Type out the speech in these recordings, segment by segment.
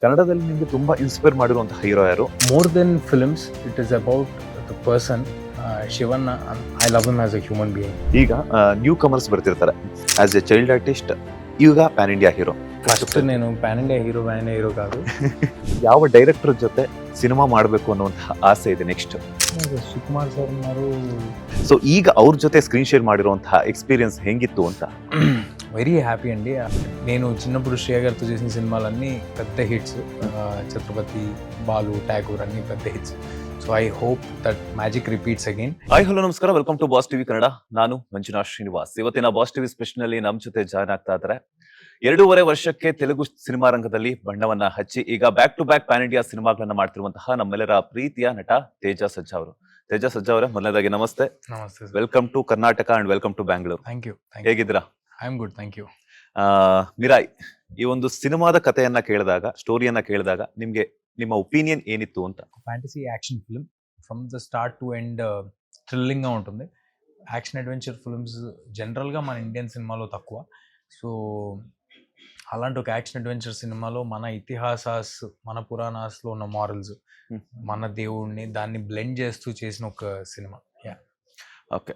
ಕನ್ನಡದಲ್ಲಿ ನಿಮಗೆ ತುಂಬಾ ಇನ್ಸ್ಪೈರ್ ಮಾಡಿರುವಂತಹ ಹೀರೋ ಯಾರು? More than films, it is about the person. Shivan, I love him as a human being. ಈಗ ನ್ಯೂ ಕಮರ್ಸ್ ಬರ್ತಿರ್ತಾರೆ ಆಸ್ ಎ ಚೈಲ್ಡ್ ಆರ್ಟಿಸ್ಟ್, ಈಗ ಪ್ಯಾನ್ ಇಂಡಿಯಾ ಹೀರೋ. ಫಸ್ಟ್ నేను PAN India hero ಕಾదు. ಯಾವ director ಜೊತೆ cinema ಮಾಡಬೇಕು ಅನ್ನುವಂತಹ ಆಸೆ ಇದೆ ನೆಕ್ಸ್ಟ್? ಸುಕುಮಾರ್ ಸರ್ ಉన్నారు. ಸೊ ಈಗ ಅವ್ರ ಜೊತೆ ಸ್ಕ್ರೀನ್ ಶೇರ್ ಮಾಡಿರುವಂತಹ ಎಕ್ಸ್ಪೀರಿಯನ್ಸ್ ಹೆಂಗಿತ್ತು ಅಂತ? వెరీ హ్యాపీ అండి. నేను చిన్నప్పుడు శ్రేయ గారితో చేసిన సినిమాలన్నీ పెద్ద హిట్స్. ఛత్రపతి, బాలు, ఠాగూర్ అన్ని పెద్ద hits. So I hope that magic repeats again. Hi hello ನಮಸ್ಕಾರ, welcome to Boss TV Kannada. ನಾನು ಮಂಜುನಾಥ್ ಶ್ರೀನಿವಾಸ್. ಇವತ್ತಿನ ಬಾಸ್ ಟಿವಿ ಸ್ಪೆಷಲ್ ನಲ್ಲಿ ನಮ್ಮ ಜೊತೆ ಜಾಯ್ನ್ ಆಗ್ತಾ ಇದ್ದಾರೆ. 2.5 ವರ್ಷಕ್ಕೆ ತೆಲುಗು ಸಿನಿಮಾ ರಂಗದಲ್ಲಿ ಬಣ್ಣವನ್ನ ಹಚ್ಚಿ ಈಗ back to back pan India ಸಿನಿಮಾಗಳನ್ನ ಮಾಡ್ತಿರುವಂತಹ ನಮ್ಮೆಲ್ಲರ ಪ್ರೀತಿಯ ನಟ ತೇಜ ಸಜ್ಜಾ ಅವರು. ತೇಜ ಸಜ್ಜಾ ಅವರೇ, ಮೊದಲನೇದಾಗಿ ನಮಸ್ತೆ. ನಮಸ್ತೆ. Welcome to Karnataka and welcome to Bangalore. Thank you. ಹೇಗಿದ್ದೀರಾ? I am good, thank you. Mirai, ಈ ಒಂದು ಸಿನಿಮಾದ ಕಥೆಯನ್ನ ಕೇಳಿದಾಗ, ಸ್ಟೋರಿಯನ್ನ ಕೇಳಿದಾಗ ನಿಮ್ಗೆ ನಿಮ್ಮ ಒಪಿನಿಯನ್ ಏನಿತ್ತು ಅಂತ? Fantasy action film from the start to end థ్రిల్లింగ్గా ఉంటుంది. యాక్షన్ అడ్వెంచర్ ఫిల్మ్స్ జనరల్గా మన ఇండియన్ సినిమాలో తక్కువ. సో అలాంటి ఒక యాక్షన్ అడ్వెంచర్ సినిమాలో మన ఇతిహాసాస్, మన పురాణాస్లో ఉన్న మారల్స్, మన దేవుడిని దాన్ని బ్లెండ్ చేస్తూ చేసిన ఒక సినిమా. ఓకే,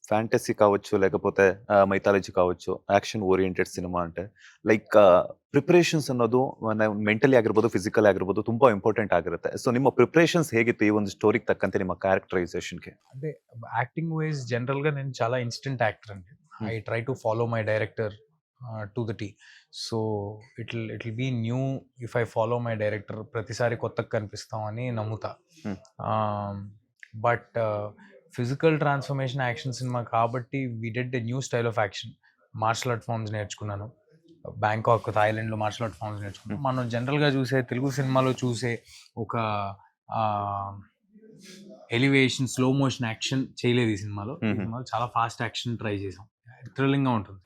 ఫ్యాంటసీ కావచ్చు, లేకపోతే మైథాలజీ కావచ్చు, యాక్షన్ ఓರಿಯೆಂಟೆಡ್ ಸಿನಿಮಾ అంటే ಲೈಕ್ ಪ್ರಿಪರೇಷನ್ಸ್ ಅನ್ನೋದು ಮೆಂಟಲಿ ಆಗಿರ್ಬೋದು, ಫಿಸಿಕಲ್ ಆಗಿರ್ಬೋದು, ತುಂಬಾ ಇಂಪಾರ್ಟೆಂಟ್ ಆಗಿರುತ್ತೆ. ಸೊ ನಿಮ್ಮ ಪ್ರಿಪರೇಷನ್ಸ್ ಹೇಗಿತ್ತು ಈ ಒಂದು ಸ್ಟೋರಿಗೆ ತಕ್ಕಂತೆ ನಿಮ್ಮ ಕ್ಯಾರೆಕ್ಟರೈಸೇಷನ್ಗೆ? అంటే యాక్టింగ్ వైజ్ జనరల్గా నేను చాలా ఇన్స్టెంట్ యాక్టర్ అండి. I try to follow my director to the T. So it will be new if I follow my director. ప్రతిసారి కొత్తగా కనిపిస్తామని నమ్ముతా. But physical transformation action cinema కాబట్టి we did a new style of action. Martial art forms నేర్చుకున్నాను. Bangkok, థాయిలాండ్లో martial art forms నేర్చుకున్నాను. మనం జనరల్గా చూసే తెలుగు సినిమాలో చూసే ఒక ఎలివేషన్, స్లో మోషన్ యాక్షన్ చేయలేదు ఈ సినిమాలో. ఈ సినిమాలో చాలా ఫాస్ట్ యాక్షన్ ట్రై చేసాం. థ్రిల్లింగ్ గా ఉంటుంది.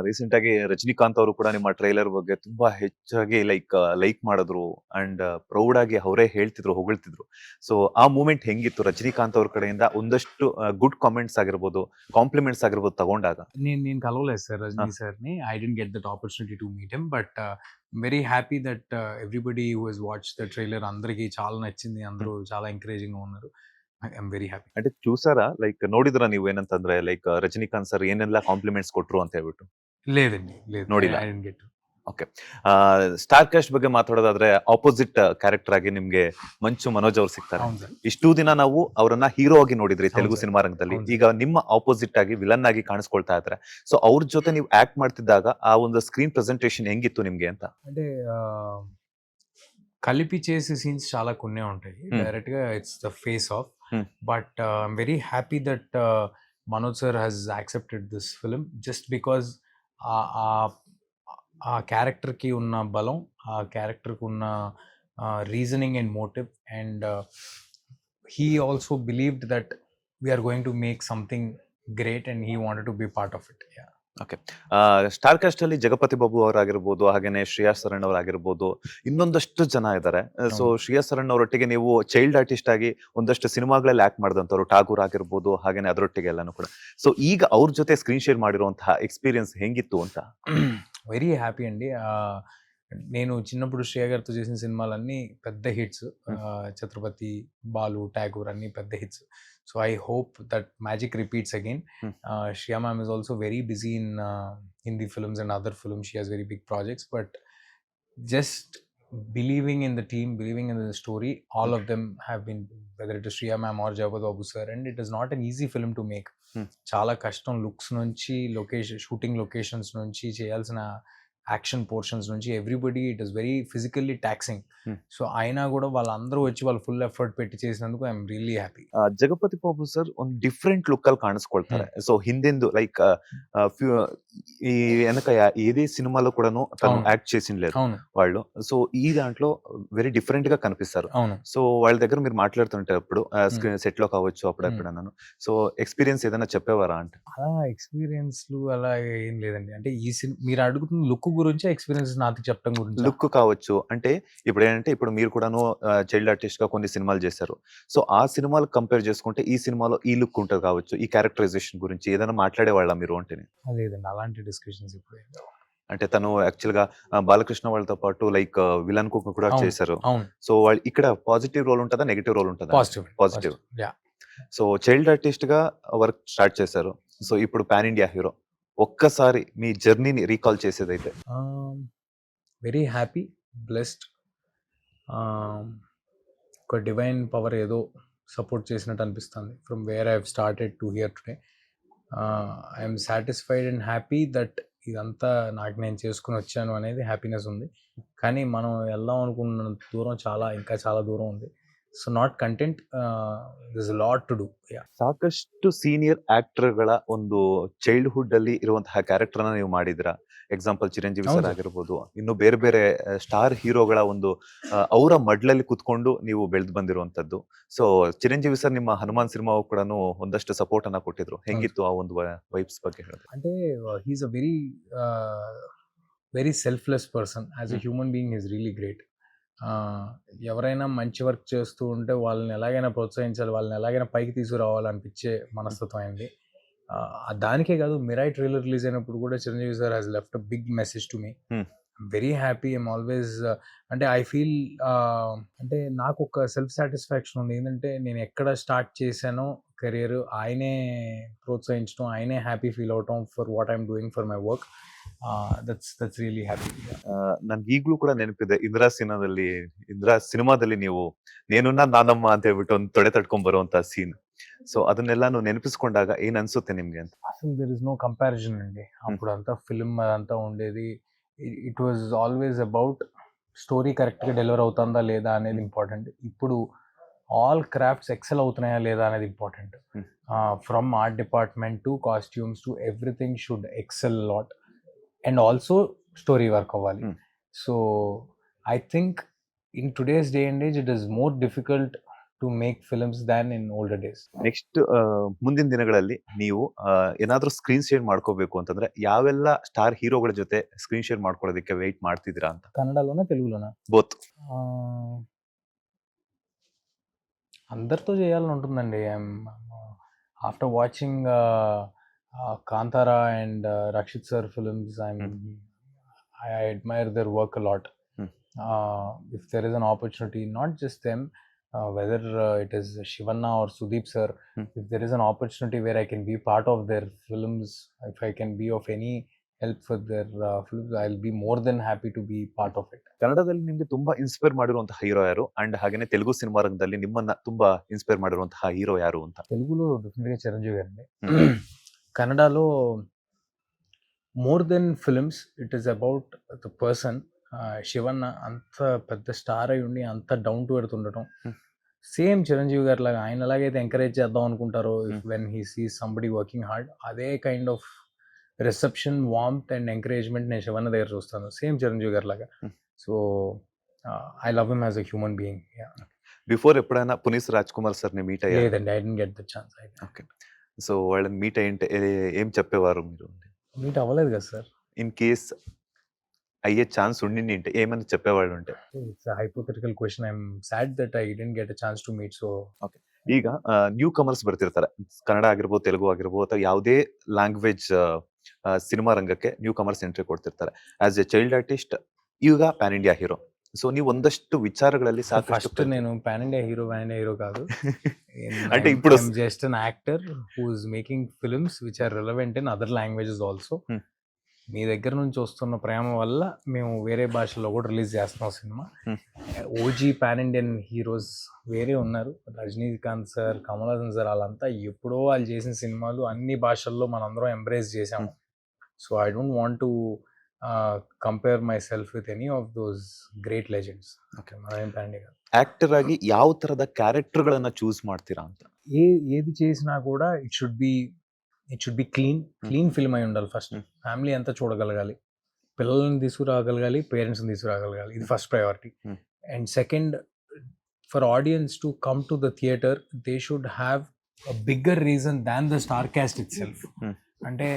ರೀಸೆಂಟ್ ಆಗಿ ರಜನಿಕಾಂತ್ ಅವರು ಕೂಡ ನಿಮ್ಮ ಟ್ರೈಲರ್ ಬಗ್ಗೆ ತುಂಬಾ ಹೆಚ್ಚಾಗಿ ಲೈಕ್ ಮಾಡಿದ್ರು ಅಂಡ್ ಪ್ರೌಡ್ ಆಗಿ ಅವರೇ ಹೇಳ್ತಿದ್ರು, ಹೊಗಳ್ತಿದ್ರು. ಸೊ ಆ ಮೂಮೆಂಟ್ ಹೆಂಗಿತ್ತು ರಜನಿಕಾಂತ್ ಅವ್ರ ಕಡೆಯಿಂದ? ಒಂದಷ್ಟು ಗುಡ್ ಕಾಮೆಂಟ್ಸ್ ಆಗಿರ್ಬೋದು, ಕಾಂಪ್ಲಿಮೆಂಟ್ಸ್ ಆಗಿರ್ಬೋದು ತಗೊಂಡಾಗ? నేను కలవలేదు సార్ రజనీ సార్ని. I didn't get that opportunity to meet him. But very happy that everybody who has watch the trailer, అందరికీ చాలా నచ్చింది. అందరూ చాలా ఎంకరేజింగ్ గా ఉన్నారు. I'm very happy. అంటే చూసారా, లైక్ ನೋಡಿದ್ರ ನೀವು ಏನಂತಂದ್ರೆ ಲೈಕ್ ರಜನಿಕಾಂತ್ ಸರ್ ಏನೆಲ್ಲ ಕಾಂಪ್ಲಿಮೆಂಟ್ಸ್ ಕೊಟ್ರು ಅಂತ ಹೇಳ್ಬಿಟ್ಟು? లేదండి, లేదు, ನೋಡಿಲ್ಲ. I didn't get. Okay, star cost ಬಗ್ಗೆ ಮಾತಾಡೋದಾದ್ರೆ ಆಪೋಸಿಟ್ ಕ್ಯಾರೆಕ್ಟರ್ ಆಗಿ ನಿಮ್ಗೆ ಮಂಚು ಮನೋಜ್ ಅವ್ರು ಸಿಗ್ತಾರೆ. అవును సార్. ಇಷ್ಟು ದಿನ ನಾವು ಅವರನ್ನ ಹೀರೋ ಆಗಿ ನೋಡಿದ್ರಿ ತೆಲುಗು ಸರ್. ಸಿನಿಮಾ ರಂಗದಲ್ಲಿ. ಹೌದು. ಈಗ ನಿಮ್ಮ ಆಪೋಸಿಟ್ ಆಗಿ ವಿಲನ್ ಆಗಿ ಕಾಣಿಸ್ಕೊಳ್ತಾ ಇದ್ದಾರೆ. ಸೊ ಅವ್ರ ಜೊತೆ ನೀವು ಆಕ್ಟ್ ಮಾಡ್ತಿದ್ದಾಗ ಆ ಒಂದು ಸ್ಕ್ರೀನ್ ಪ್ರೆಸೆಂಟೇಷನ್ ಹೆಂಗಿತ್ತು ನಿಮ್ಗೆ ಅಂತ? అంటే కలిపి చేసే సీన్స్ చాలా కొన్నే ఉంటాయి. డైరెక్ట్ గా it's the face off. But I'm very happy that Manoj sir has accepted this film just because ఆ క్యారెక్టర్కి ఉన్న బలం, ఆ క్యారెక్టర్కి ఉన్న reasoning and motive, and he also believed that we're going to make something great and he wanted to be part of it. Okay, star cast ಅಲ್ಲಿ ಜಗಪತಿ ಬಾಬು ಅವರಾಗಿರ್ಬೋದು, ಹಾಗೇನೆ ಶ್ರೇಯಾ ಸರಣ್ ಅವರಾಗಿರ್ಬೋದು, ಇನ್ನೊಂದಷ್ಟು ಜನ ಇದ್ದಾರೆ. ಸೊ ಶ್ರೇಯಾ ಸರಣ್ ಅವರೊಟ್ಟಿಗೆ ನೀವು ಚೈಲ್ಡ್ ಆರ್ಟಿಸ್ಟ್ ಆಗಿ ಒಂದಷ್ಟು ಸಿನಿಮಾಗಳಲ್ಲಿ ಆಕ್ಟ್ ಮಾಡಿದಂಥವ್ರು, ಠಾಗೂರ್ ಆಗಿರ್ಬೋದು, ಹಾಗೇನೆ ಅದರೊಟ್ಟಿಗೆ ಎಲ್ಲಾನು ಕೂಡ. ಸೊ ಈಗ ಅವ್ರ ಜೊತೆ ಸ್ಕ್ರೀನ್ ಶೇರ್ ಮಾಡಿರುವಂತಹ ಎಕ್ಸ್ಪೀರಿಯನ್ಸ್ ಹೆಂಗಿತ್ತು ಅಂತ? వెరీ హ్యాపీ అండి. నేను చిన్నప్పుడు శ్రేయ గారితో చేసిన సినిమాలన్నీ పెద్ద హిట్స్. ఛత్రపతి, బాలు, ఠాగూర్ అన్ని పెద్ద hits. So I hope that magic repeats again. Shriya ma'am is also very busy in Hindi films and other films. She has very big projects, but just believing in the team, believing in the story, all of them have been, whether it is Shriya ma'am or Jagapati Babu sir, and it is not an easy film to make. చాలా కష్టం. Looks నుంచి, shooting locations నుంచి, చేయాల్సిన action portions నుంచి, everybody it is very physically taxing. So అయినా కూడా వాళ్ళందరూ వచ్చి వాళ్ళు ఫుల్ ఎఫర్ట్ పెట్టి చేసినందుకు I'm really happy. Jagapathi Babu sir ಒಂದು ಡಿಫ್ರೆಂಟ್ ಲುಕ್ ಅಲ್ಲಿ ಕಾಣಿಸ್ಕೊಳ್ತಾರೆ. ಸೊ ಹಿಂದೆಂದು ಲೈಕ್ ఈ వెనక ఏదే సినిమాలో కూడాను తను యాక్ట్ చేసిన లేదు అవును, వాళ్ళు. సో ఈ దాంట్లో వెరీ డిఫరెంట్ గా కనిపిస్తారు. అవును. సో వాళ్ళ దగ్గర మీరు మాట్లాడుతుంటప్పుడు సెట్ లో కావచ్చు, అప్పుడప్పుడు నన్ను సో ఎక్స్పీరియన్స్ ఏదైనా చెప్పేవారా అంటే? అలా ఎక్స్పీరియన్స్లు అలా ఏం లేదండి. అంటే ఈ మీరు అడుగుతున్న లుక్ గురించి, ఎక్స్పీరియన్స్ నాకు చెప్పడం గురించి? లుక్ కావచ్చు అంటే ఇప్పుడు ఏంటంటే, ఇప్పుడు మీరు కూడాను చైల్డ్ ఆర్టిస్ట్ గా కొన్ని సినిమాలు చేశారు. సో ఆ సినిమాలు కంపేర్ చేసుకుంటే ఈ సినిమాలో ఈ లుక్ ఉంటుంది కావచ్చు, ఈ క్యారెక్టరైజేషన్ గురించి ఏదైనా మాట్లాడే వాళ్ళ మీరు అంటే? లేదండి, అలాంటి డిస్కషన్స్ ఇప్పుడు. అంటే తను యాక్చువల్ గా బాలకృష్ణ వాళ్ళతో పాటు లైక్ విలన్ కు కూడా అవును చేశారు. అవును సో వాళ్ళు ఇక్కడ పాజిటివ్ రోల్ ఉంటుందా, నెగిటివ్ రోల్ ఉంటుందా? Positive positive. Yeah so child artist గా వర్క్ స్టార్ట్ చేశారు. సో ఇప్పుడు పాన్ ఇండియా హీరో. ఒక్కసారి మీ జర్నీని రీకాల్ చేసేదైతే వెరీ హ్యాపీ బ్లెస్డ్ ఒక డివైన్ పవర్ ఏదో సపోర్ట్ చేసినట్టు అనిపిస్తుంది from where I started to hear today. I'm satisfied and happy that ఇదంతా నాకు నేను చేసుకుని వచ్చాను అనేది హ్యాపీనెస్ ఉంది. కానీ మనం వెళ్దాం అనుకున్న దూరం ఇంకా చాలా దూరం ఉంది. So not content this lot to do. ಸಾಕಷ್ಟು ಸೀನಿಯರ್ ಆಕ್ಟರ್ಗಳ ಒಂದು ಚೈಲ್ಡ್ಹುಡ್ ಅಲ್ಲಿ ಇರುವಂತಹ ಕ್ಯಾರೆಕ್ಟರ್ ನೀವು ಮಾಡಿದ್ರ. ಎಕ್ಸಾಂಪಲ್ ಚಿರಂಜೀವಿ ಸರ್ ಆಗಿರ್ಬೋದು, ಇನ್ನು ಬೇರೆ ಬೇರೆ ಸ್ಟಾರ್ ಹೀರೋಗಳ ಒಂದು ಅವರ ಮಡ್ಲಲ್ಲಿ ಕುತ್ಕೊಂಡು ನೀವು ಬೆಳೆದು ಬಂದಿರುವಂತದ್ದು. ಸೊ ಚಿರಂಜೀವಿ ಸರ್ ನಿಮ್ಮ ಹನುಮಾನ್ ಸಿನಿಮಾ ಕೂಡ ಒಂದಷ್ಟು ಸಪೋರ್ಟ್ ಅನ್ನ ಕೊಟ್ಟಿದ್ರು. ಹೆಂಗಿತ್ತು ಆ ಒಂದು ವೈಬ್ಸ್ ಬಗ್ಗೆ ಹೇಳಿದ್ರೆ? అంటే he's a very selfless person. As a human being is really great. ఎవరైనా మంచి వర్క్ చేస్తూ ఉంటే వాళ్ళని ఎలాగైనా ప్రోత్సహించాలి, వాళ్ళని ఎలాగైనా పైకి తీసుకురావాలనిపించే మనస్తత్వం అయింది. దానికే కాదు, మిరాయి ట్రైలర్ రిలీజ్ అయినప్పుడు కూడా Chiranjeevi sir has left a big message to me. Very happy. I'm always అంటే ఐ ఫీల్ అంటే నాకు ఒక సెల్ఫ్ సాటిస్ఫాక్షన్ ఉంది. ఏంటంటే నేను ఎక్కడ స్టార్ట్ చేశానో కెరియర్ ఆయనే ప్రోత్సహించడం, ఆయనే హ్యాపీ ఫీల్ అవటం for what I'm doing for my work. that's really happy. ನನ್ಗೆ ಈಗಲೂ ಕೂಡ ನೆನಪಿದೆ ಇಂದ್ರಾ ಸಿನಿಮಾದಲ್ಲಿ ನೀವು ನೇನುನ್ನ ನಾನಮ್ಮ ಅಂತ ಹೇಳ್ಬಿಟ್ಟು ಒಂದು ತೊಡೆ ತಡ್ಕೊಂಡ್ ಬರುವಂತ ಸೀನ್. సో ಅದನ್ನೆಲ್ಲಾನು ನೆನಪಿಸ್ಕೊಂಡಾಗ ಏನ್ ಅನ್ಸುತ್ತೆ ನಿಮ್ಗೆ ಅಂತ? అసలు దెర్ ఇస్ నో కంపారిజన్ అండి. అప్పుడు అంతా ఫిల్మ్ అదంతా ఉండేది. It was always about story కరెక్ట్గా డెలివర్ అవుతుందా లేదా అనేది ఇంపార్టెంట్. ఇప్పుడు ఆల్ క్రాఫ్ట్స్ ఎక్సెల్ అవుతున్నాయా లేదా అనేది important. From art department to costumes to everything should excel lot and also story work అవ్వాలి. So I think in today's day and age it is more difficult to make films than in older days. Next ಮುಂದಿನ ದಿನಗಳಲ್ಲಿ ನೀವು ಏನಾದ್ರೂ screen share ಮಾಡ್ಕೋಬೇಕು ಅಂತಂದ್ರೆ ಯಾವೆಲ್ಲ star ಹೀರೋಗಳ ಜೊತೆ screen share ಮಾಡ್ಕೊಳ್ಳೋದಕ್ಕೆ ವೆಯ್ಟ್ ಮಾಡ್ತಿದ್ದೀರಾ ಅಂತ? కన్నడలోనా తెలుగులోనా? ಬೋತ್. అందరితో చేయాలని ఉంటుందండి. After watching Kantara and Rakshit sir films I admire their work a lot. If there is an opportunity, not just them, whether it is Shivanna or Sudeep sir, if there is an opportunity where I can be part of their films, if I can be of any help for their films, I'll be more than happy to be part of it. ಕನ್ನಡದಲ್ಲಿ ನಿಮ್ಗೆ ತುಂಬಾ inspire ಮಾಡಿರುವಂತಹ hero ಯಾರು? And ಹಾಗೇನೆ Telugu cinema ರಂಗದಲ್ಲಿ ನಿಮ್ಮನ್ನ ತುಂಬಾ inspire ಮಾಡಿರುವಂತಹ ಹೀರೋ ಯಾರು ಅಂತ? తెలుగులో డెఫినెట్గా చిరంజీవి గారండి. కన్నడలో more than films it is about the person. Shivanna అంత పెద్ద స్టార్ అయి ఉండి అంత డౌన్ టు ఎర్త్ ఉండటం, సేమ్ చిరంజీవి గారి లాగా ఆయన ఎలాగైతే ఎంకరేజ్ చేద్దాం అనుకుంటారో when he sees somebody working hard, అదే kind of reception, warmth and encouragement నేను శివన్న దగ్గర చూస్తాను, సేమ్ చిరంజీవి గారి లాగా. So I love him as a human being. Before ఎప్పుడైనా పునీత్ రాజ్ కుమార్ సార్ ని మీట్ అయ్యారు? లేదండి, I didn't get the chance. Okay. So వాళ్ళని మీట్ అయ్యింటే ఏం చెప్పేవారు మీరు? మీట్ అవ్వలేదు కదా సార్. ఇన్ కేస్ అయ్యే ఛాన్స్ ఉండింది అంటే ఏమని చెప్పేవాళ్ళు ఉంటే? It's a hypothetical question. I'm sad that I didn't get a chance to meet. So okay. ಈಗ ನ್ಯೂ ಕಮರ್ಸ್ ಬರ್ತಿರ್ತಾರೆ, ಕನ್ನಡ ಆಗಿರ್ಬೋದು, ತೆಲುಗು ಆಗಿರ್ಬೋದು, ಅಥವಾ ಯಾವುದೇ ಲ್ಯಾಂಗ್ವೇಜ್ ಸಿನಿಮಾ ರಂಗಕ್ಕೆ ನ್ಯೂ ಕಮರ್ಸ್ ಎಂಟ್ರಿ ಕೊಡ್ತಿರ್ತಾರೆ. ಆಸ್ ಎ ಚೈಲ್ಡ್ ಆರ್ಟಿಸ್ಟ್ ಈಗ ಪ್ಯಾನ್ ಇಂಡಿಯಾ ಹೀರೋ. సో నీవు ಒಂದಷ್ಟು విచారಗಳಲ್ಲಿ ఫస్ట్ నేను పాన్ ఇండియా హీరో కాదు. అంటే ఇప్పుడు just an actor who is making films which are relevant in other languages also. మీ దగ్గర నుంచి వస్తున్న ప్రేమ వల్ల మేము వేరే భాషలో కూడా రిలీజ్ చేస్తున్నాం cinema. OG pan Indian heroes వేరే ఉన్నారు, రజనీకాంత్ సార్, కమల్ హాసన్ సార్, వాళ్ళంతా ఎప్పుడో వాళ్ళు చేసిన సినిమాలు అన్ని భాషల్లో మనందరం ఎంబ్రేస్ చేసాము. So I don't want to compare myself with any of those great legends. Okay, actor ఆಗಿ ಯಾವ ತರದ ಕ್ಯಾರೆಕ್ಟರ್ ಗಳನ್ನ చూస్ ಮಾಡ್ತೀರಾ ಅಂತ? ఏది చేసినా కూడా it should be clean film అయి ఉండాలి. ఫస్ట్ ఫ్యామిలీ అంతా చూడగలగాలి, పిల్లల్ని తీసుకురాగలగాలి, పేరెంట్స్ని తీసుకురాగలగాలి. ఇది first priority. And second, for audience to come to the theatre they should have a bigger reason than the star cast it self. అంటే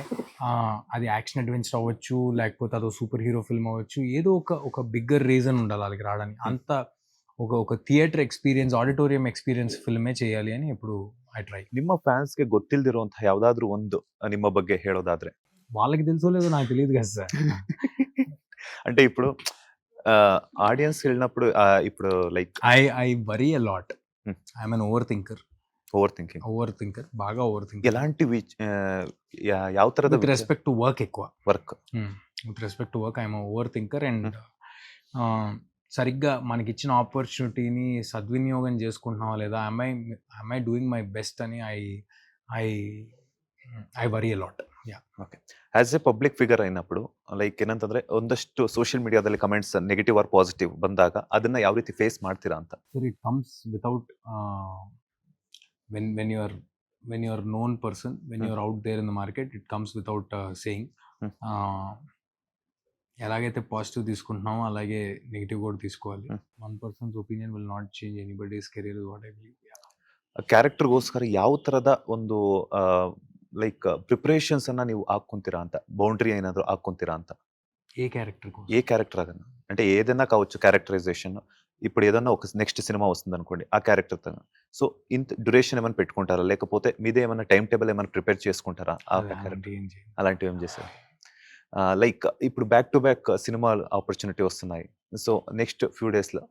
అది యాక్షన్ అడ్వెంచర్ అవ్వచ్చు, లేకపోతే అదో సూపర్ హీరో ఫిల్మ్ అవ్వచ్చు, ఏదో ఒక బిగ్గర్ రీజన్ ఉండాలి వాళ్ళకి రావడానికి. అంత ఒక థియేటర్ ఎక్స్పీరియన్స్, ఆడిటోరియం ఎక్స్పీరియన్స్ ఫిల్మే చేయాలి అని ఇప్పుడు ఐ ట్రై. ನಿಮ್ಮ ಫ್ಯಾನ್ಸ್ಗೆ ಗೊತ್ತಿಲ್ದಿರುವಂತಹ ಯಾವ್ದಾದ್ರು ಒಂದು ನಿಮ್ಮ ಬಗ್ಗೆ ಹೇಳೋದಾದ್ರೆ? వాళ్ళకి తెలుసో లేదో నాకు తెలియదు కదా సార్. అంటే ఇప్పుడు ఆడియన్స్ వెళ్ళినప్పుడు ఇప్పుడు like I worry a lot. Hmm. I'm an over thinker. Over thinking బాగా ఓవర్ థింకర్. ఎలాంటి ಯಾವ ತರದ విత్ రెస్పెక్ట్ టు వర్క్ ఎక్కువ. Work with respect to work I'm over thinker. And సరిగ్గా మనకిచ్చిన ఆపర్చునిటీని సద్వినియోగం చేసుకుంటున్నావా లేదా, ఐ డూయింగ్ మై బెస్ట్ అని I worry a lot. As A public figure అయినప్పుడు ಲೈಕ್ ಏನಂತಂದ್ರೆ ಒಂದಷ್ಟು ಸೋಷಿಯಲ್ ಮೀಡಿಯಾದಲ್ಲಿ ಕಮೆಂಟ್ಸ್ ನೆಗೆಟಿವ್ ಆರ್ ಪಾಸಿಟಿವ್ ಬಂದಾಗ ಅದನ್ನ ಯಾವ ರೀತಿ ಫೇಸ್ ಮಾಡ್ತೀರಾ ಅಂತ? Sir, it comes without when you are known person, when you are out there in the market, it comes without saying. ఎలాగైతే పాజిటివ్ తీసుకుంటున్నామో అలాగే నెగిటివ్ కూడా తీసుకోవాలి. One person's opinion will not change anybody's career, what I believe. ಕ್ಯಾರೆಕ್ಟರ್ಗೋಸ್ಕರ ಯಾವ ತರದ ಒಂದು like preparations ಅನ್ನ ನೀವು ಹಾಕೊಂತೀರಾ ಅಂತ, బౌండరీ ఏనాದರೂ ಹಾಕೊಂತೀರಾ ಅಂತ? ఏ క్యారెక్టర్ ఏ క్యారెక్టర్ అదన్నా అంటే ఏదైనా కావచ్చు క్యారెక్టరైజేషన్. ఇప్పుడు ఏదన్నా ఒక నెక్స్ట్ సినిమా వస్తుంది అనుకోండి, ఆ క్యారెక్టర్ తన సో ఇంత డ్యూరేషన్ ఏమైనా పెట్టుకుంటారా, లేకపోతే మీదే ఏమైనా టైం టేబుల్ ఏమైనా ప్రిపేర్ చేసుకుంటారా ఆ క్యారెక్టర్? అలాంటివి ఏం చేశారు? లైక్ ఇప్పుడు back to back cinema opportunity వస్తున్నాయి. సో నెక్స్ట్ ఫ్యూ డేస్లో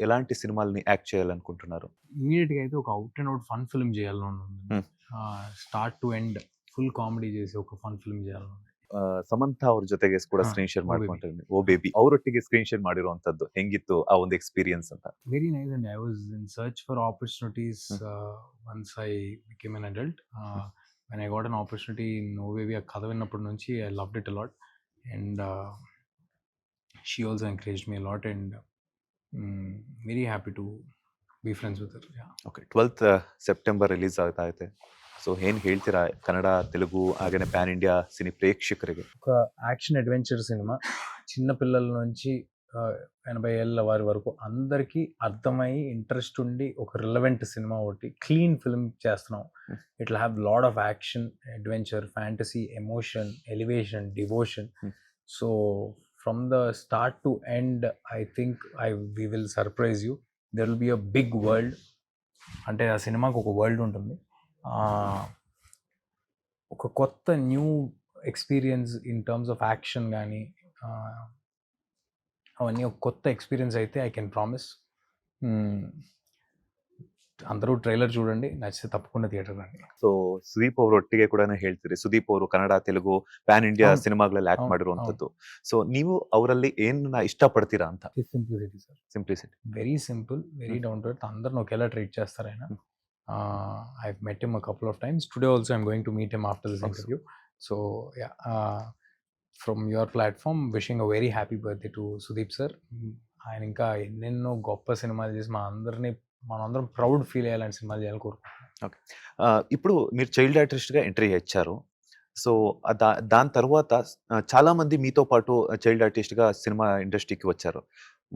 ఎలాంటి సినిమాలని యాక్ట్ చేయాలనుకుంటున్నారు? ఇమీడియట్గా అయితే ఒక out and out fun film చేయాలని, start to end full comedy చేసి ఒక ಫನ್ ಫಿಲ್ಮ್ చేయాలని. ಸಮಂತಾ ಅವ್ರ ಜೊತೆಗೆ ಕೂಡ ಸ್ಕ್ರೀನ್ ಶೇರ್ ಮಾಡ್ಕೊಂಡಿದ್ದೀನಿ, ಓ ಬೇಬಿ ಅವರೊಟ್ಟಿಗೆ ಸ್ಕ್ರೀನ್ ಶೇರ್ ಮಾಡಿರುವಂತದ್ದು ಹೆಂಗಿತ್ತು ಆ ಒಂದು ಎಕ್ಸ್ಪೀರಿಯನ್ಸ್ ಅಂತ? Very nice and I was in search for opportunities once I became an adult. when I got an opportunity in Oh Baby ఆ కథ విన్నప్పటి నుంచి I loved it a lot, and she also encouraged me a lot, and very happy to be friends with her. Yeah. Okay, 12th September release ಆಗ್ತಾ ಇದೆ. So ಏನ್ ಹೇಳ್ತೀರಾ ಕನ್ನಡ, ತೆಲುಗು ಹಾಗೇನೆ PAN India cine ಪ್ರೇಕ್ಷಕರಿಗೆ? ఒక యాక్షన్ అడ్వెంచర్ సినిమా, చిన్న పిల్లల నుంచి 80 ఏళ్ళ వారి వరకు అందరికీ అర్థమయ్యి ఇంట్రెస్ట్ ఉండి ఒక రిలవెంట్ సినిమా ఒకటి క్లీన్ ఫిల్మ్ చేస్తున్నాం. It will have lot of action, adventure, fantasy, emotion, elevation, devotion. So from the start to end I think we will surprise you. there will be a big world. అంటే ఆ సినిమాకి ఒక world ఉంటుంది, ఒక కొత్త new experience in terms of action కానీ అవన్నీ ఒక కొత్త ఎక్స్పీరియన్స్ అయితే ఐ కెన్ ప్రామిస్. అందరూ ట్రైలర్ చూడండి, నచ్చితే తప్పకుండా థియేటర్ రండి. ಸೊ ಸುದೀಪ್ ಅವರು ಒಟ್ಟಿಗೆ ಕೂಡ ಹೇಳ್ತೀರಿ, ಸುದೀಪ್ ಅವರು ಕನ್ನಡ, ತೆಲುಗು, ಪ್ಯಾನ್ ಇಂಡಿಯಾ ಹೌದು. ಸಿನಿಮಾಗಳಲ್ಲಿ ಆಕ್ಟ್ ಹೌದು, ಮಾಡಿರುವಂತದ್ದು. ಸೊ ನೀವು ಅವರಲ್ಲಿ ಏನನ್ನ ಇಷ್ಟಪಡ್ತೀರಾ ಅಂತ? Simplicity sir, simplicity. Very simple, very down to earth. అందరిని ఒకేలా ట్రీట్ చేస్తారు ఆయన. I met him a couple of times. Today also I'm going to meet him after this Awesome. Interview. So yeah, from your platform wishing a very happy birthday to Sudeep sir. ఆయన ఇంకా ఎన్నెన్నో గొప్ప సినిమాలు చేసి మనందరం proud feel అయ్యేలాంటి సినిమాలు చేయాలని కోరుకుంటున్నాను. ఇప్పుడు మీరు చైల్డ్ ఆర్టిస్ట్ గా ఎంట్రీ ఇచ్చారు. సో దాని తర్వాత చాలా మంది మీతో పాటు చైల్డ్ ఆర్టిస్ట్ గా సినిమా ఇండస్ట్రీకి వచ్చారు.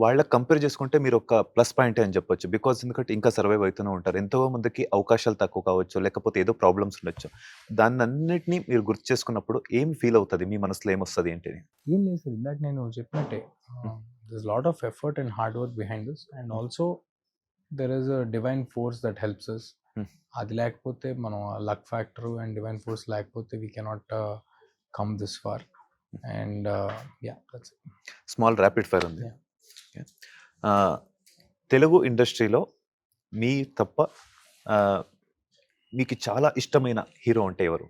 వాళ్ళకి కంపేర్ చేసుకుంటే మీరు ఒక ప్లస్ పాయింట్ అని చెప్పొచ్చు. బికాజ్ ఎందుకంటే ఇంకా సర్వైవ్ అవుతూనే ఉంటారు. ఎంతో మందికి అవకాశాలు తక్కువ కావచ్చు, లేకపోతే ఏదో ప్రాబ్లమ్స్ ఉండొచ్చు. దాన్ని అన్నిటినీ మీరు గుర్తు చేసుకున్నప్పుడు ఏం ఫీల్ అవుతుంది, మీ మనసులో ఏమొస్తుంది ఏంటి? ఏం లేదు సార్, ఇందాక నేను చెప్పినట్టే, there's lot of effort and hard work behind this, and also there is a divine force that helps us. అది లేకపోతే మనం luck factor and divine force లేకపోతే we cannot come this far, and yeah, that's it. Small rapid fire ఉంది. Yeah. Telugu ఇండస్ట్రీలో మీ తప్ప మీకు చాలా ಇಷ್ಟమైన hero అంటే ఎవರು?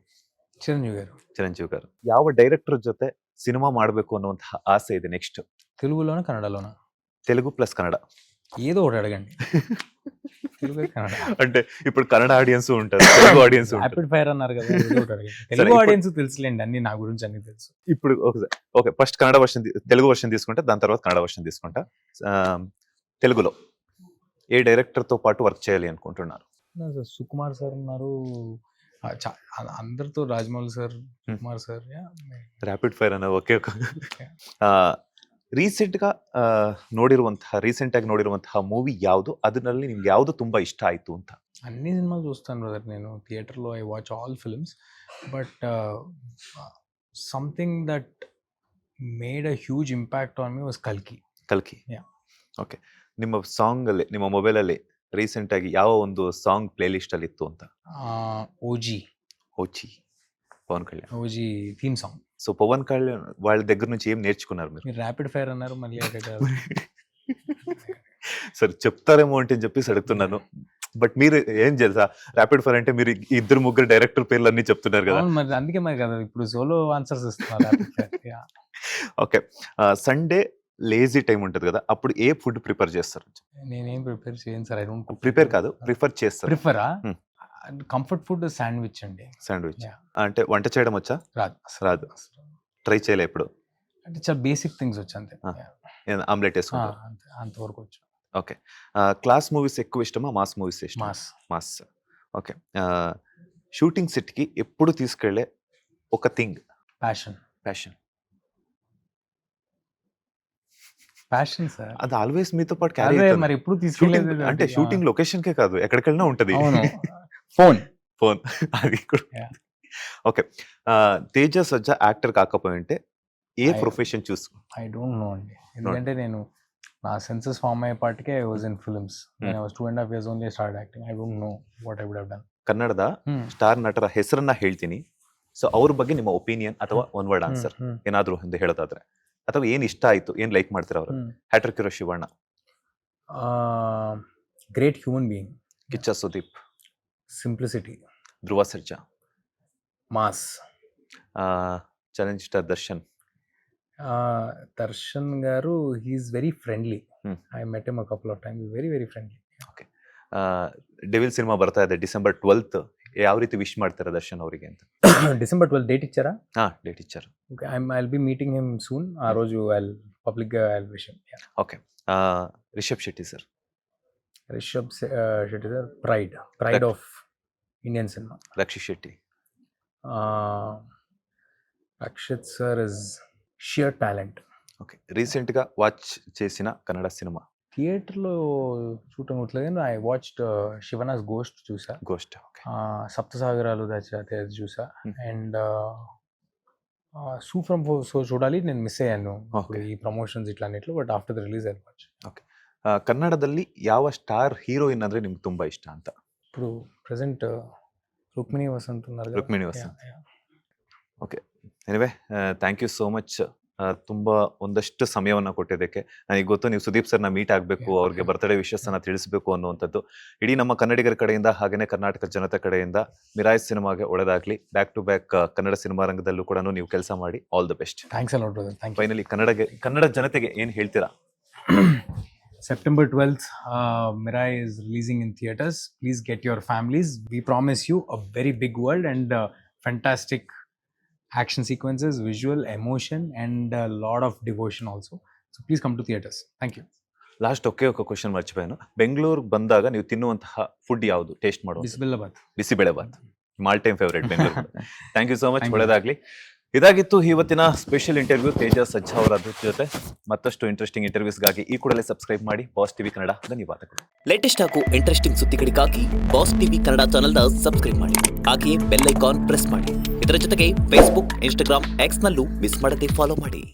చిరంజీవి గారు. ಚಿರಂಜೀವಿ గారు. ಯಾವ ಡೈರೆಕ್ಟರ್ ಜೊತೆ ಸಿನಿಮಾ ಮಾಡಬೇಕು ಅನ್ನುವಂತಹ ಆಸೆ ಇದೆ నెక్స్ట్? తెలుగులోనా కన్నడలోనా? తెలుగు ప్లస్ కన్నడ, ఏదో ఒకటి అడగండి. తెలుగు కన్నడ అంటే ఇప్పుడు కన్నడ ఆడియన్స్ ఉంటారు, తెలుగు ఆడియన్స్ ఉంటారు. ర్యాపిడ్ ఫైర్ అన్నారు కదా, ఏదో ఒకటి అడగండి. తెలుగు ఇప్పుడు- ఆడియన్స్ తెలుసులేండి, అన్ని నా గురించి అన్ని తెలుసు. ఇప్పుడు okay, first Kannada version, Telugu version తీసుకుంటే దాని తర్వాత కన్నడ వర్షన్ తీసుకుంటా. తెలుగులో ఏ డైరెక్టర్ తో పాటు వర్క్ చేయాలి అనుకుంటున్నారు? సుకుమార్ సార్ ఉన్నారు, అందరితో, Rajamouli sir, Kumar sir. Rapid fire ಅನ್ನೋ ಓಕೆ. ರೀಸೆಂಟ್ ಆಗಿ ನೋಡಿರುವಂತಹ ಮೂವಿ ಯಾವುದು, ಅದರಲ್ಲಿ ನಿಮ್ಗೆ ಯಾವುದು ತುಂಬಾ ಇಷ್ಟ ಆಯ್ತು ಅಂತ? అన్ని సినిమాలు చూస్తాను బ్రదర్ నేను థియేటర్లో. I watch all films, but something that made a huge impact on me was కల్కి. ಕಲ್ಕಿ. Yeah. ಓಕೆ, ನಿಮ್ಮ ಸಾಂಗ್ ಅಲ್ಲಿ, ನಿಮ್ಮ ಮೊಬೈಲ್ ಅಲ್ಲಿ ರೀಸೆಂಟ್ ಆಗಿ ಯಾವ ಒಂದು ಸಾಂಗ್ ಪ್ಲೇ ಲಿಸ್ಟ್ ಅಲ್ಲಿ ಇತ್ತು ಅಂತ? ఓజీ. ಓಚಿ. Pawan Kalyan. OG theme song. So Pawan Kalyan వాళ్ళ దగ్గర నుంచి ఏం నేర్చుకున్నారు మీరు? మీరు ర్యాపిడ్ ఫైర్ అన్నారు మళ్ళీ సరే చెప్తారేమో అంటే చెప్పేసి అడుగుతున్నాను. బట్ మీరు ఏం తెలుసా, ర్యాపిడ్ ఫైర్ అంటే మీరు ఇద్దరు ముగ్గురు డైరెక్టర్ పేర్లు అన్ని చెప్తున్నారు కదా. మరి అందుకే మరి కదా ఇప్పుడు సోలో ఆన్సర్స్ ఇస్తున్నారు. ఓకే, సండే లేజీ టైం ఉంటుంది కదా, అప్పుడు ఏ ఫుడ్ ప్రిపేర్ చేస్తారు? నేనేం ప్రిపేర్ చేయను sir. I don't cook. Prepare కాదు, ప్రిఫర్ చేస్తారు. ప్రిఫరా? కంఫర్ట్ ఫుడ్ శాండ్విచ్ అండి. Sandwich Yeah. అంటే వంట చేయడం వచ్చా? రాదు. రాదు. ట్రై చేయలే ఎప్పుడు? అంటే చాలా బేసిక్ థింగ్స్ వచ్చు అంతే. ఆమ్లెట్ వేసుకుంటారు. అంతవరకు వచ్చు. ఓకే, క్లాస్ మూవీస్ ఎక్కువ ఇష్టమా, మాస్ మూవీస్ ఇష్టమా? Mass. Mass. Okay, shooting set కి ఎప్పుడు తీసుకెళ్లే ఒక థింగ్? ప్యాషన్. సార్. అది ఆల్వేస్ మీతో పాటు క్యారీ అదే మరి ఎప్పుడు తీసుకెళ్ళేది అంటే షూటింగ్ లొకేషన్ కే కాదు, ఎక్కడికెళ్ళినా ఉంటది. అవును. ఫోన్. అది కూడా. Yeah. Okay, Teja Sajja actor కాకపోయి ఉంటే ఏ ప్రొఫెషన్ చూసు? ఐ డోంట్ నో అండి. ఎందుకంటే నేను నా సెన్సెస్ ఫార్మ్ అయ్యేపాటికే I was in films. When I was 2.5 years only I started acting. I don't know what I would have done. ಕನ್ನಡದ ಸ್ಟಾರ್ ನಟರ ಹೆಸರನ್ನ ಹೇಳ್ತೀನಿ, ಸೊ ಅವ್ರ ಬಗ್ಗೆ ನಿಮ್ಮ ಒಪಿನಿಯನ್ ಅಥವಾ ಒನ್ ವರ್ಡ್ ಆನ್ಸರ್ ಏನಾದ್ರು ಒಂದು ಹೇಳೋದಾದ್ರೆ, ಅಥವಾ ಏನ್ ಇಷ್ಟ ಆಯ್ತು, ಏನ್ ಲೈಕ್ ಮಾಡ್ತೀರಾ ಅವರು? Hat-trick hero Shivanna, great human being. Kichcha Sudeep, simplicity. Dhruva Sarja, mass. Challenge star Darshan. Darshan గారు he is very friendly. I met him a couple of times. Very very friendly. Okay, devil cinema ಬರ್ತಾ ಇದೆ December 12th, ಯಾವ ರೀತಿ ವಿಶ್ ಮಾಡ್ತೀರಾ ದರ್ಶನ್ ಅವರಿಗೆ ಅಂತ? December 12th డేట్ ఇచ్చారా? Date ఇచ్చారు. Okay, I'll be meeting him soon. ఆ రోజు పబ్లిక్ గా I'll wish him. Okay, Rishab Shetty sir. Rishab Shetty sir pride of Indian cinema. Rakshit Shetty. Rakshit sir is sheer talent. Okay, recent గా వాచ్ చేసిన కన్నడ సినిమా? థియేటర్లో చూడటం అవుతలేదు. ఐ వాచ్డ్ శివనాస్ గోస్ట్ చూసా. గోస్ట్. ఓకే, సప్తసాగరాలు దాచాతే చూసా. అండ్ సూఫ్రమ్ సో చూడాలి, నేను మిస్ అయ్యాను ఈ ప్రమోషన్స్ ఇట్లాన్నిట్లో. But after the release I watch. Okay, కన్నడದಲ್ಲಿ ಯಾವ స్టార్ హీరోయిన్ ಅಂದ್ರೆ ನಿಮ್ಗೆ ತುಂಬಾ ಇಷ್ಟ ಅಂತ? ఇప్పుడు ప్రెಸೆಂಟ್ ರುಕ್ಮಿಣಿ ವಸಂತ್ ఉన్నారు. Rukmini Vasanth. Okay, anyway thank you so much. ತುಂಬಾ ಒಂದಷ್ಟು ಸಮಯವನ್ನ ಕೊಟ್ಟಿದ್ದಕ್ಕೆ. ನನಗೆ ಗೊತ್ತು ನೀವು ಸುದೀಪ್ ಸರ್ನ ಮೀಟ್ ಆಗಬೇಕು, ಅವ್ರಿಗೆ ಬರ್ತ್ಡೇ ವಿಶಸ್ ಅನ್ನ ತಿಳಿಸಬೇಕು ಅನ್ನುವಂಥದ್ದು ಇಡೀ ನಮ್ಮ ಕನ್ನಡಿಗರ ಕಡೆಯಿಂದ, ಹಾಗೇನೆ ಕರ್ನಾಟಕ ಜನತೆ ಕಡೆಯಿಂದ ಮಿರಾಯ್ ಸಿನಿಮಾಗೆ ಒಳ್ಳೆದಾಗ್ಲಿ. Back to back Kannada cinema ರಂಗದಲ್ಲೂ ಕೂಡ ನೀವು ಕೆಲಸ ಮಾಡಿ. All the best. Thanks a lot brother. Thank you. Finally Kannada ಜನತೆಗೆ ಏನ್ ಹೇಳ್ತೀರಾ? September 12th, Mirai is releasing in theaters. Please get your families. We promise you a very big world and fantastic action sequences, visual, emotion, and a lot of devotion also. So please come to theaters. Thank you. Last okay question ಮರ್ಚಿపోయాను. ಬೆಂಗಳೂರಿಗೆ ಬಂದಾಗ ನೀವು ತಿನ್ನುವಂತಹ food ಯಾವುದು taste ಮಾಡೋದು? Bisibelebath. All time favourite Bengaluru. Thank you so much. ಒಳ್ಳೆದಾಗ್ಲಿ. ಇದಾಗಿತ್ತು ಇವತ್ತಿನ ಸ್ಪೆಷಲ್ ಇಂಟರ್ವ್ಯೂ ತೇಜ ಸಜ್ಜಾ ಅವರ ಜೊತೆ. ಮತ್ತಷ್ಟು ಇಂಟ್ರೆಸ್ಟಿಂಗ್ ಇಂಟರ್ವ್ಯೂಸ್ಗಾಗಿ ಈ ಕೂಡಲೇ ಸಬ್ಸ್ಕ್ರೈಬ್ ಮಾಡಿ ಬಾಸ್ ಟಿವಿ ಕನ್ನಡ. ಧನ್ಯವಾದಗಳು. ಲೇಟೆಸ್ಟ್ ಹಾಗೂ ಇಂಟ್ರೆಸ್ಟಿಂಗ್ ಸುದ್ದಿಗಳಿಗಾಗಿ ಬಾಸ್ ಟಿವಿ ಕನ್ನಡ ಚಾನೆಲ್ನ ಸಬ್ಸ್ಕ್ರೈಬ್ ಮಾಡಿ. ಹಾಗೆಯೇ ಬೆಲ್ ಐಕಾನ್ ಪ್ರೆಸ್ ಮಾಡಿ. ಇದರ ಜೊತೆಗೆ ಫೇಸ್ಬುಕ್, ಇನ್ಸ್ಟಾಗ್ರಾಮ್, ಎಕ್ಸ್ ನಲ್ಲೂ ಮಿಸ್ ಮಾಡದೆ ಫಾಲೋ ಮಾಡಿ.